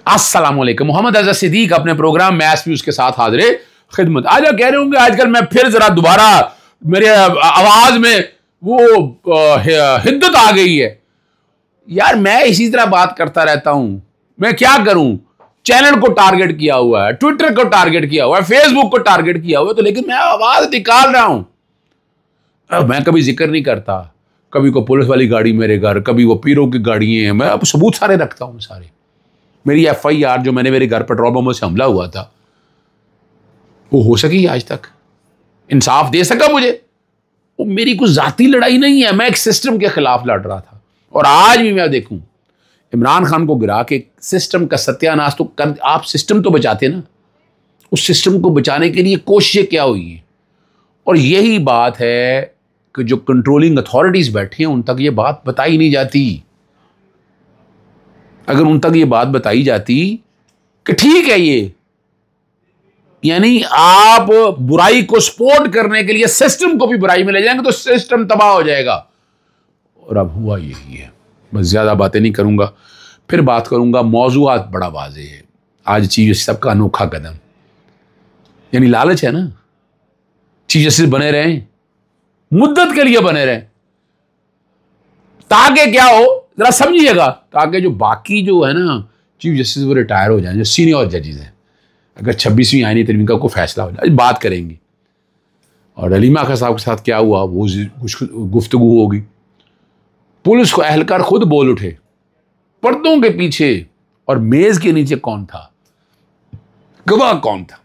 अस्सलाम वालेकुम। मोहम्मद अज़हर सिद्दीक अपने प्रोग्राम मैच व्यूज के साथ हाजिर खिदमत। आज कह रहे होंगे आजकल मैं फिर जरा दोबारा मेरे आवाज में वो हिद्दत आ गई है। यार मैं इसी तरह बात करता रहता हूं, मैं क्या करूं? चैनल को टारगेट किया हुआ है, ट्विटर को टारगेट किया हुआ है, फेसबुक को टारगेट किया हुआ है, तो लेकिन मैं आवाज निकाल रहा हूं। मैं कभी जिक्र नहीं करता, कभी को पुलिस वाली गाड़ी मेरे घर, कभी वो पीरों की गाड़ी है, मैं अब सबूत सारे रखता हूं। सारे मेरी FIR जो मैंने मेरे घर पेट्रोल पंप से हमला हुआ था वो हो सकी आज तक, इंसाफ दे सका मुझे। वो मेरी कुछ जाती लड़ाई नहीं है, मैं एक सिस्टम के खिलाफ लड़ रहा था। और आज भी मैं देखूं इमरान खान को गिरा के सिस्टम का सत्यानाश तो कर, आप सिस्टम तो बचाते ना, उस सिस्टम को बचाने के लिए कोशिशें क्या हुई हैं। और यही बात है कि जो कंट्रोलिंग अथॉरिटीज बैठी हैं उन तक ये बात बताई नहीं जाती। अगर उन तक ये बात बताई जाती कि ठीक है ये, यानी आप बुराई को सपोर्ट करने के लिए सिस्टम को भी बुराई में ले जाएंगे तो सिस्टम तबाह हो जाएगा। और अब हुआ यही है। बस ज्यादा बातें नहीं करूंगा, फिर बात करूंगा। मौजूआत बड़ा वाज़े है आज। चीफ जस्टिस सबका अनोखा कदम, यानी लालच है ना, चीफ जस्टिस बने रहें, मुद्दत के लिए बने रहें, ताकि क्या हो जरा समझिएगा, ताकि जो बाकी जो है ना चीफ जस्टिस वो रिटायर हो जाए, जो सीनियर जजेस हैं। अगर 26वीं आईनी तरमीम का कोई फैसला हो जाए, बात करेंगे। और अलीमा खान साहब के साथ क्या हुआ वो कुछ गुफ्तगू होगी। पुलिस को एहलकार खुद बोल उठे, पर्दों के पीछे और मेज के नीचे कौन था, गवाह कौन था।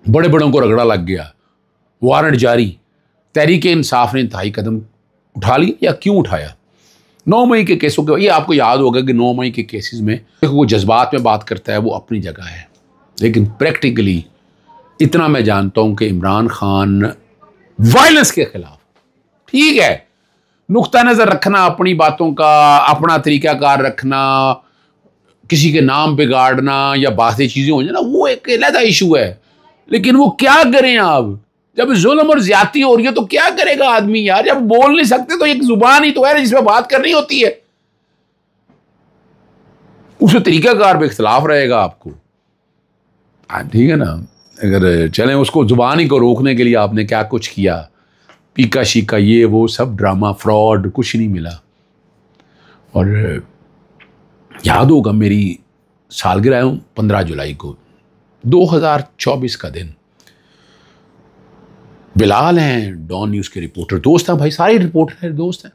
बड़े बड़ों को रगड़ा लग गया, वारंट जारी। तहरीक इंसाफ ने इंतहाई कदम उठा लिया, या क्यों उठाया? 9 मई के केसों के, ये आपको याद होगा कि 9 मई के केसेस में वो जज्बात में बात करता है, वो अपनी जगह है, लेकिन प्रैक्टिकली इतना मैं जानता हूं कि इमरान खान वायलेंस के खिलाफ, ठीक है, नुक्ता नजर रखना, अपनी बातों का अपना तरीकाकार रखना, किसी के नाम पे गाड़ना या बातें चीजें हो जाए ना, वो एक अलग इशू है। लेकिन वो क्या करें आप, जब जुल्म और ज्यादती हो रही है तो क्या करेगा आदमी यार? जब बोल नहीं सकते तो एक जुबान ही तो है जिसमें बात करनी होती है, उस तरीकाकार पे इख्तलाफ रहेगा आपको। ठीक है ना? अगर चलें उसको, जुबान ही को रोकने के लिए आपने क्या कुछ किया, पीका शीका ये वो सब ड्रामा, फ्रॉड, कुछ नहीं मिला। और याद होगा मेरी सालगिरह 15 जुलाई को 2024 का दिन। बिलाल हैं डॉन न्यूज़ के रिपोर्टर, दोस्त हैं भाई, सारे रिपोर्टर हैं, दोस्त हैं।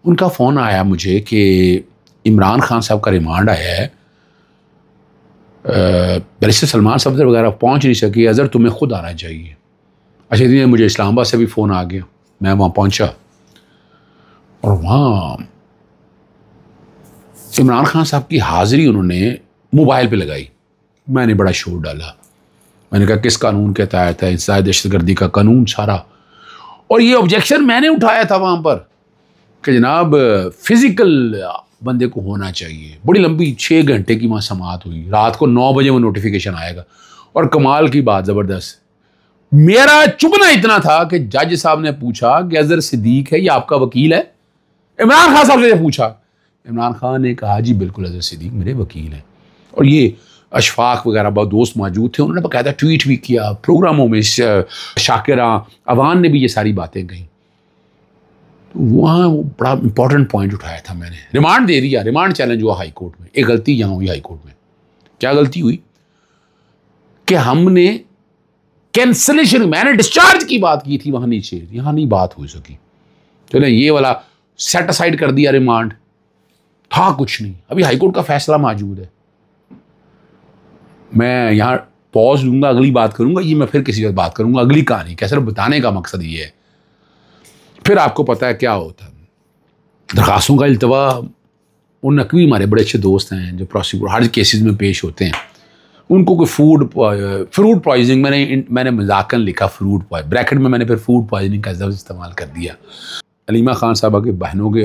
उनका फ़ोन आया मुझे कि इमरान खान साहब का रिमांड आया है, बैरिस्टर सलमान सफदर वगैरह पहुंच नहीं सकी, अज़हर तुम्हें खुद आना चाहिए। अच्छा दिन मुझे इस्लामाबाद से भी फ़ोन आ गया, मैं वहाँ पहुँचा और वहाँ इमरान खान साहब की हाज़िरी उन्होंने मोबाइल पे लगाई। मैंने बड़ा शोर डाला, मैंने कहा किस कानून के तहत है, इंसदाद दहशतगर्दी का कानून सारा। और ये ऑब्जेक्शन मैंने उठाया था वहाँ पर कि जनाब फिज़िकल बंदे को होना चाहिए। बड़ी लंबी 6 घंटे की वहाँ समाअत हुई, रात को 9 बजे वो नोटिफिकेशन आएगा। और कमाल की बात, ज़बरदस्त, मेरा चुभना इतना था कि जज साहब ने पूछा कि अज़हर सिद्दीक है ये आपका वकील है? इमरान खान साहब से पूछा, इमरान खान ने कहा जी बिल्कुल अज़हर सिद्दीक मेरे वकील हैं। और ये अशफाक वगैरह बहुत दोस्त मौजूद थे, उन्होंने बाकायदा ट्वीट भी किया, प्रोग्रामों में शाकिरा अवान ने भी ये सारी बातें कही। तो वहाँ वो बड़ा इंपॉर्टेंट पॉइंट उठाया था मैंने। रिमांड दे दिया, रिमांड चैलेंज हुआ हाई कोर्ट में। एक गलती यहाँ हुई हाई कोर्ट में। क्या गलती हुई कि हमने कैंसलेशन, मैंने डिस्चार्ज की बात की थी वहाँ नीचे, यहाँ नहीं बात हो सकी। चलो ये वाला सेट असाइड कर दिया, रिमांड था कुछ नहीं। अभी हाई कोर्ट का फैसला मौजूद है। मैं यहाँ पॉज लूंगा, अगली बात करूंगा, ये मैं फिर किसी वक्त बात करूंगा, अगली कहानी कैसे बताने का मकसद ये है। फिर आपको पता है क्या होता है, दरखास्तों का इल्तवा। उन नकवी हमारे बड़े अच्छे दोस्त हैं जो प्रोसिक्यूटर हर केसेस में पेश होते हैं, उनको कोई फ्रूट पॉइजनिंग, मैंने मजाकन लिखा फ्रूट पॉइजनिंग, ब्रैकेट में मैंने फिर फूड पॉइजनिंग का लफ्ज़ इस्तेमाल कर दिया। अलीमा खान साहबा के बहनों के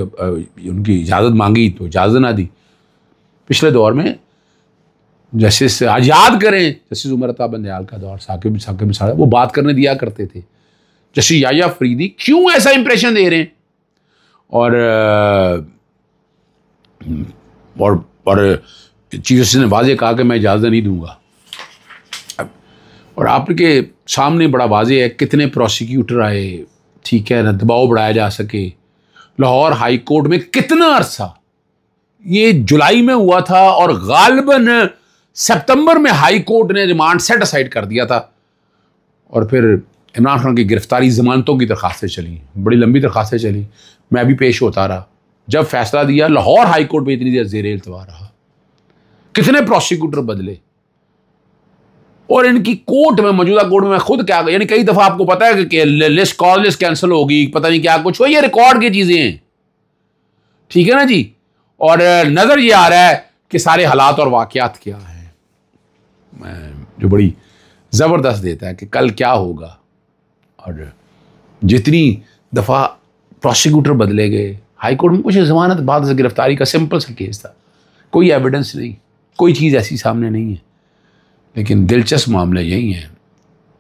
उनकी इजाज़त मांगी तो इजाज़त ना दी। पिछले दौर में जस्टिस, आज याद करें, जस्टिस उमर अता बंदयाल का दौर, साकिब साहब वो बात करने दिया करते थे। जस्टिस याया फरीदी क्यों ऐसा इंप्रेशन दे रहे हैं? और चीफ जस्टिस ने वाजे कहा कि मैं इजाज़त नहीं दूंगा। और आपके सामने बड़ा वाजे है कितने प्रोसिक्यूटर आए, ठीक है ना, दबाव बढ़ाया जा सके। लाहौर हाई कोर्ट में कितना अरसा, ये जुलाई में हुआ था और गालिबन सितंबर में हाई कोर्ट ने रिमांड सेट असाइड कर दिया था। और फिर इमरान खान की गिरफ्तारी जमानतों की दरखास्तें चली, बड़ी लंबी दरखास्तें चली, मैं भी पेश होता रहा। जब फैसला दिया लाहौर हाई कोर्ट में इतनी देर ज़ेर इल्तवा रहा, कितने प्रोसिक्यूटर बदले। और इनकी कोर्ट में, मौजूदा कोर्ट में मैं खुद क्या, यानी कई दफ़ा आपको पता है कि लिस्ट कॉल लिस्ट कैंसिल होगी, पता नहीं क्या कुछ हो, ये रिकॉर्ड की चीज़ें हैं, ठीक है ना जी। और नज़र ये आ रहा है कि सारे हालात और वाक़यात क्या हैं, जो बड़ी ज़बरदस्त देता है कि कल क्या होगा। और जितनी दफ़ा प्रोसिक्यूटर बदले गए, हाई कोर्ट में कुछ ज़मानत बाद से गिरफ्तारी का सिंपल सा केस था, कोई एविडेंस नहीं, कोई चीज़ ऐसी सामने नहीं है। लेकिन दिलचस्प मामला यही है,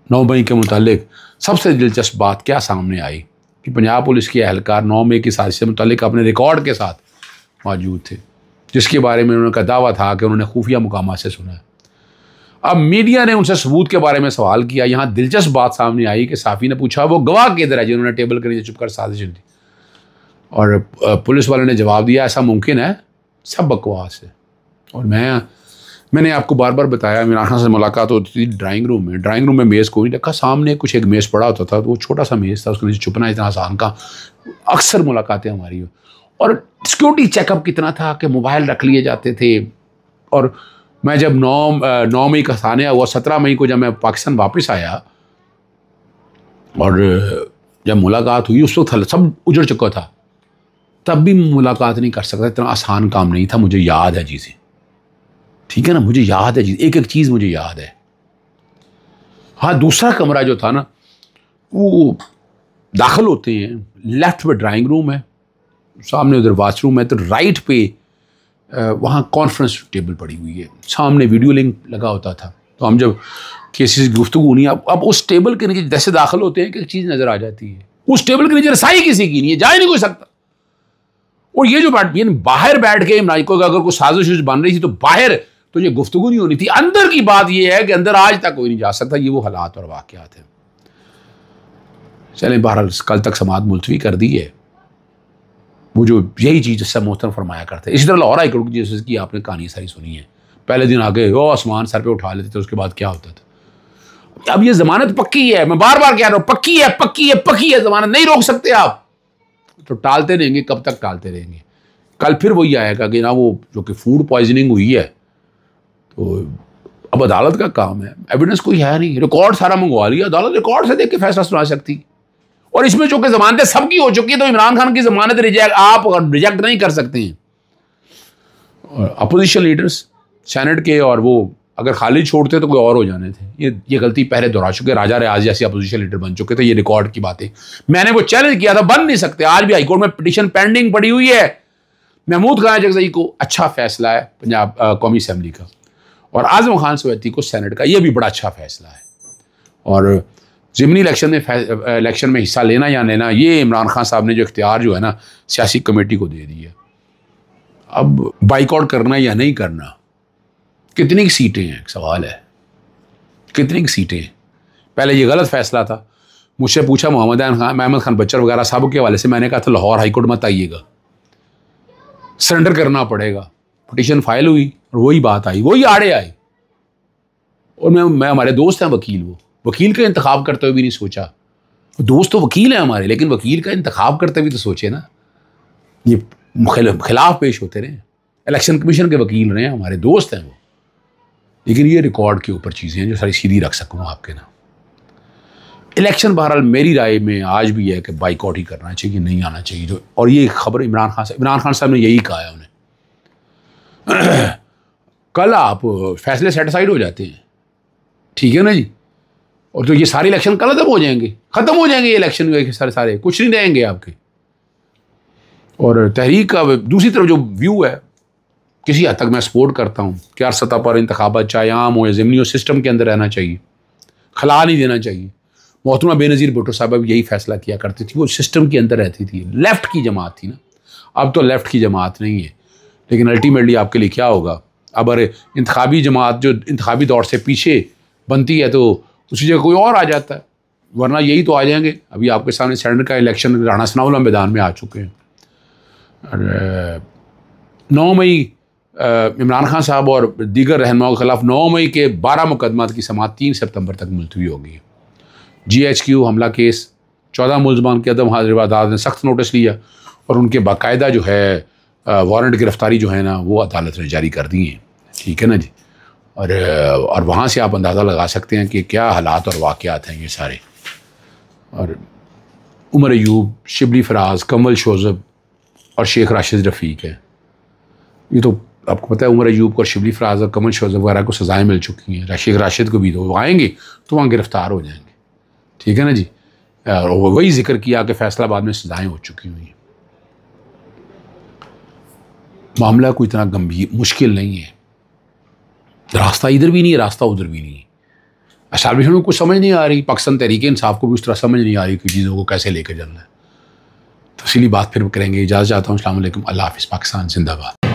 9 मई के मुतालिक सबसे दिलचस्प बात क्या सामने आई कि पंजाब पुलिस के एहलकार 9 मई की साजिश से मुतालिक अपने रिकॉर्ड के साथ मौजूद थे, जिसके बारे में उनका दावा था कि उन्होंने खुफिया मुकामात से सुना है। अब मीडिया ने उनसे सबूत के बारे में सवाल किया। यहाँ दिलचस्प बात सामने आई कि साफ़ी ने पूछा वो गवाह किधर है जिन्होंने टेबल के नीचे छुपकर साजिश दी, और पुलिस वाले ने जवाब दिया ऐसा मुमकिन है, सब बकवास है। और मैंने आपको बार बार बताया, इमरान खान से मुलाकात होती थी ड्राइंग रूम में मेज़ कोई नहीं रखा, सामने कुछ एक मेज़ पड़ा होता था, तो वो छोटा सा मेज़ था, उसके नीचे छुपना इतना आसान का। अक्सर मुलाकातें हमारी, और सिक्योरिटी चेकअप कितना था कि मोबाइल रख लिए जाते थे। और मैं जब 9 मई का सानिया हुआ, 17 मई को जब मैं पाकिस्तान वापस आया और जब मुलाकात हुई उस वक्त सब उजड़ चुका था, तब भी मुलाकात नहीं कर सकता, इतना आसान काम नहीं था। मुझे याद है चीज़ें, ठीक है ना, मुझे याद है चीज़, एक एक चीज़ मुझे याद है। हाँ, दूसरा कमरा जो था ना, वो दाखिल होते हैं, लेफ्ट पे ड्राइंग रूम है, सामने उधर वॉशरूम है, तो राइट पे वहाँ कॉन्फ्रेंस टेबल पड़ी हुई है, सामने वीडियो लिंक लगा होता था। तो हम जब केसेस की गुफ्तगू नहीं, अब उस टेबल के नीचे जैसे दाखिल होते हैं कि एक चीज़ नज़र आ जाती है, उस टेबल के नीचे रसाई किसी की नहीं है, जा ही नहीं कोई सकता। और ये जो बाहर बैठ के इमरान को अगर कोई साजिश बन रही थी तो बाहर तो ये गुफ्तगू नहीं होनी थी। अंदर की बात ये है कि अंदर आज तक कोई नहीं जा सकता। ये वो हालात और वाक़यात हैं। चलें, बहरहाल कल तक समाअत मुलतवी कर दी है। वो जो यही चीज़ जिससे मोहतरम फरमाया करते हैं। इसी तरह लाहौर हाई कोर्ट की आपने कहानी सारी सुनी है, पहले दिन आके वो आसमान सर पे उठा लेते थे, उसके बाद क्या होता था। अब ये ज़मानत पक्की है, मैं बार बार कह रहा हूँ, पक्की है, पक्की है, पक्की है, ज़मानत नहीं रोक सकते आप, तो टालते रहेंगे, कब तक टालते रहेंगे। कल फिर वही आएगा कि ना वो जो कि फूड पॉइजनिंग हुई है, तो अब अदालत का काम है, एविडेंस कोई है नहीं, रिकॉर्ड सारा मंगवा लिया, अदालत रिकॉर्ड से देख के फैसला सुना सकती। और इसमें जो कि जमानतें सबकी हो चुकी है, तो इमरान खान की जमानत रिजेक्ट रिजेक्ट नहीं कर सकते हैं। और अपोजिशन लीडर्स सेनेट के, और वो अगर खाली छोड़ते तो कोई और हो जाने थे। ये गलती पहले दोहरा चुके, राजा रियाज जैसे अपोजिशन लीडर बन चुके थे। ये रिकॉर्ड की बातें मैंने वो चैलेंज किया था, बन नहीं सकते। आज भी हाईकोर्ट में पिटीशन पेंडिंग पड़ी हुई है। महमूद खान जगज़ई को अच्छा फैसला है पंजाब कौमी असम्बली का, और आज़म खान सवैती को सेनेट का, ये भी बड़ा अच्छा फैसला है। और ज़िमनी इलेक्शन में हिस्सा लेना या लेना, ये इमरान खान साहब ने जो इख्तियार जो है ना सियासी कमेटी को दे दिया। अब बाइकआउट करना या नहीं करना, कितनी सीटें हैं, सवाल है, कितनी सीटें हैं। पहले ये गलत फैसला था। मुझसे पूछा महमद खान बच्चर वगैरह साहब के हवाले से, मैंने कहा था लाहौर हाईकोर्ट मत आइएगा, सरेंडर करना पड़ेगा। पिटीशन फाइल हुई और वही बात आई, वही आड़े आए। और मैं हमारे दोस्त हैं वकील, वो वकील का इंतखाब करते हुए भी नहीं सोचा। दोस्त तो वकील हैं हमारे, लेकिन वकील का इंतखाब करते हुए तो सोचे ना। ये खिलाफ पेश होते रहे, इलेक्शन कमीशन के वकील रहे, हमारे दोस्त हैं वो। लेकिन ये रिकॉर्ड के ऊपर चीज़ें हैं जो सारी सीधी रख सकूँ आपके ना। इलेक्शन बहरहाल मेरी राय में आज भी है कि बाइकआउट ही करना चाहिए, नहीं आना चाहिए जो। और ये खबर इमरान खान साहब ने यही कहा है उन्हें। कल आप फैसले सेटिसाइड हो जाते हैं, ठीक है ना जी, और तो ये सारे इलेक्शन कल खत्म हो जाएंगे, ये इलेक्शन के सारे कुछ नहीं रहेंगे आपके। और तहरीक का दूसरी तरफ जो व्यू है, किसी हद तक मैं सपोर्ट करता हूँ कि हर सतह पर इंतखाबात चाहे आम हो या ज़िमनी हो, सिस्टम के अंदर रहना चाहिए, खला नहीं देना चाहिए। मोहतरमा बेनज़ीर भुट्टो साहब भी यही फैसला किया करती थी, वो सिस्टम के अंदर रहती थी। लेफ़्ट की जमात थी ना, अब तो लेफ़्ट की जमात नहीं है। लेकिन अल्टीमेटली आपके लिए क्या होगा, अगर इंतखाबी जमात जो इंतखाबी दौर से पीछे बनती है तो उसी जगह कोई और आ जाता है, वरना यही तो आ जाएंगे। अभी आपके सामने सेनेट का इलेक्शन राणा सनाउल्लाह मैदान में आ चुके हैं। और 9 मई इमरान खान साहब और दीगर रहनुमाओं के खिलाफ 9 मई के 12 मुकदमात की समाअत 3 सितंबर तक मुलतवी होगी। GHQ हमला केस 14 मुलजमान के अदम हाजिर अदालत ने सख्त नोटिस लिया और उनके बाकायदा जो है वारंट गिरफ्तारी जो है ना वो अदालत ने जारी कर दी हैं। ठीक है ना जी। और वहाँ से आप अंदाज़ा लगा सकते हैं कि क्या हालात और वाक़यात हैं ये सारे। और उमर अयूब, शिबली फराज, कमल शोज़ब और शेख राशिद रफ़ीक है। ये तो आपको पता है उमर अयूब को और शिबली फराज और कमल शोज़ब वगैरह को सज़ाएँ मिल चुकी हैं। शेख राशिद को भी तो आएंगे तो वहाँ गिरफ़्तार हो जाएंगे। ठीक है ना जी। और वही जिक्र किया कि फैसलाबाद में सज़ाएँ हो चुकी हुई हैं। मामला कोई इतना गंभीर मुश्किल नहीं है। रास्ता इधर भी नहीं है, रास्ता उधर भी नहीं है। एस्टैब्लिशमेंट को समझ नहीं आ रही, पाकिस्तान तहरीक इंसाफ को भी उस तरह समझ नहीं आ रही कि चीज़ों को कैसे लेकर चलना है। तफसीली बात फिर करेंगे। इजाज़त चाहता हूँ। अस्सलाम वालेकुम। अल्लाह हाफ़िज़। पाकिस्तान जिंदाबाद।